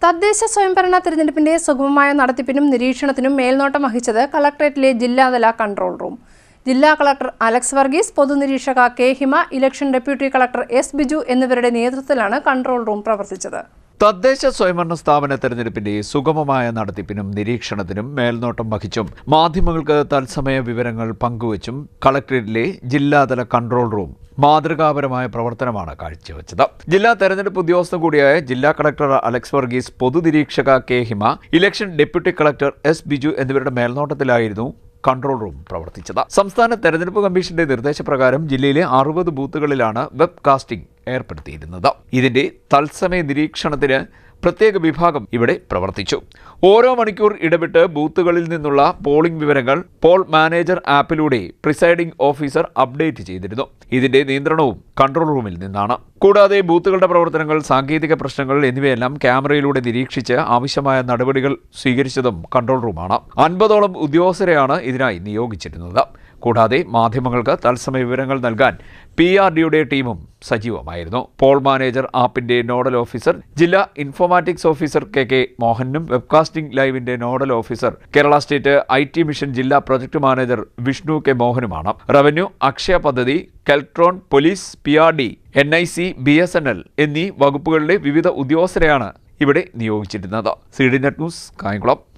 തദ്ദേശ സ്വയംഭരണ തിരഞ്ഞെടുപ്പിന്റെ സുഗമമായ നടത്തിപ്പിനും നിരീക്ഷണത്തിനും മേൽനോട്ടം വഹിച്ചത് കളക്ടറേറ്റിലെ ജില്ലാതല കൺട്രോൾ റൂം. ജില്ലാ കളക്ടർ അലക്സ് വർഗീസ്, പൊതുനിരീക്ഷക K Hima, election deputy collector S Biju എന്നിവരുടെ നേതൃത്വത്തിലാണ് കൺട്രോൾ റൂം പ്രവർത്തിച്ചത്. തദ്ദേശ സ്വയംഭരണ സ്ഥാപന തെരഞ്ഞെടുപ്പിന്റെ സുഗമമായ നടത്തിപ്പിനും നിരീക്ഷണത്തിനും മേൽനോട്ടം വഹിച്ചും മാധ്യമങ്ങൾക്ക് തത്സമയ വിവരങ്ങൾ പങ്കുവച്ചും കളക്ടറേറ്റിലെ ജില്ലാതല കൺട്രോൾ റൂം മാതൃകാപരമായ പ്രവർത്തനമാണ് കാഴ്ചവെച്ചത്. ജില്ലാ തെരഞ്ഞെടുപ്പ് ഉദ്യോഗസ്ഥൻ കൂടിയായ ജില്ലാ കളക്ടർ അലക്സ് വർഗീസ്, പൊതുനിരീക്ഷക K Hima, election deputy collector S Biju എന്നിവരുടെ മേൽനോട്ടത്തിലായിരുന്നു കൺട്രോൾ റൂം പ്രവർത്തിച്ചത്. സംസ്ഥാന തെരഞ്ഞെടുപ്പ് കമ്മീഷന്റെ നിർദ്ദേശപ്രകാരം ജില്ലയിലെ 60 ബൂത്തുകളിലാണ് വെബ് കാസ്റ്റിംഗ് ഏർപ്പെടുത്തിയിരുന്നത്. ഇതിന്റെ തത്സമയ നിരീക്ഷണത്തിന് പ്രത്യേക വിഭാഗം ഇവിടെ പ്രവർത്തിച്ചു. ഓരോ മണിക്കൂർ ഇടവിട്ട് ബൂത്തുകളിൽ നിന്നുള്ള പോളിംഗ് വിവരങ്ങൾ പോൾ മാനേജർ ആപ്പിലൂടെ പ്രിസൈഡിംഗ് ഓഫീസർ അപ്ഡേറ്റ് ചെയ്തിരുന്നു. ഇതിന്റെ നിയന്ത്രണവും കൺട്രോൾ റൂമിൽ നിന്നാണ്. കൂടാതെ ബൂത്തുകളുടെ പ്രവർത്തനങ്ങൾ, സാങ്കേതിക പ്രശ്നങ്ങൾ എന്നിവയെല്ലാം ക്യാമറയിലൂടെ നിരീക്ഷിച്ച് ആവശ്യമായ നടപടികൾ സ്വീകരിച്ചതും കൺട്രോൾ റൂമാണ്. 50ഓളം ഉദ്യോഗസ്ഥരെയാണ് ഇതിനായി നിയോഗിച്ചിരുന്നത്. കൂടാതെ മാധ്യമങ്ങൾക്ക് തത്സമയ വിവരങ്ങൾ നൽകാൻ PRDയുടെ ടീമും സജീവമായിരുന്നു. പോൾ മാനേജർ ആപ്പിന്റെ നോഡൽ ഓഫീസർ ജില്ലാ ഇൻഫോർമാറ്റിക്സ് ഓഫീസർ KK മോഹനും വെബ്കാസ്റ്റിംഗ് ലൈവിന്റെ nodal officer Kerala state IT mission ജില്ലാ പ്രൊജക്ട് മാനേജർ വിഷ്ണു K മോഹനുമാണ്. റവന്യൂ, അക്ഷയ പദ്ധതി, Keltron, police, PRD, NIC, BSNL എന്നീ വകുപ്പുകളിലെ വിവിധ ഉദ്യോഗസ്ഥരെയാണ് ഇവിടെ നിയോഗിച്ചിരുന്നത്. CDNet news, Kayamkulam.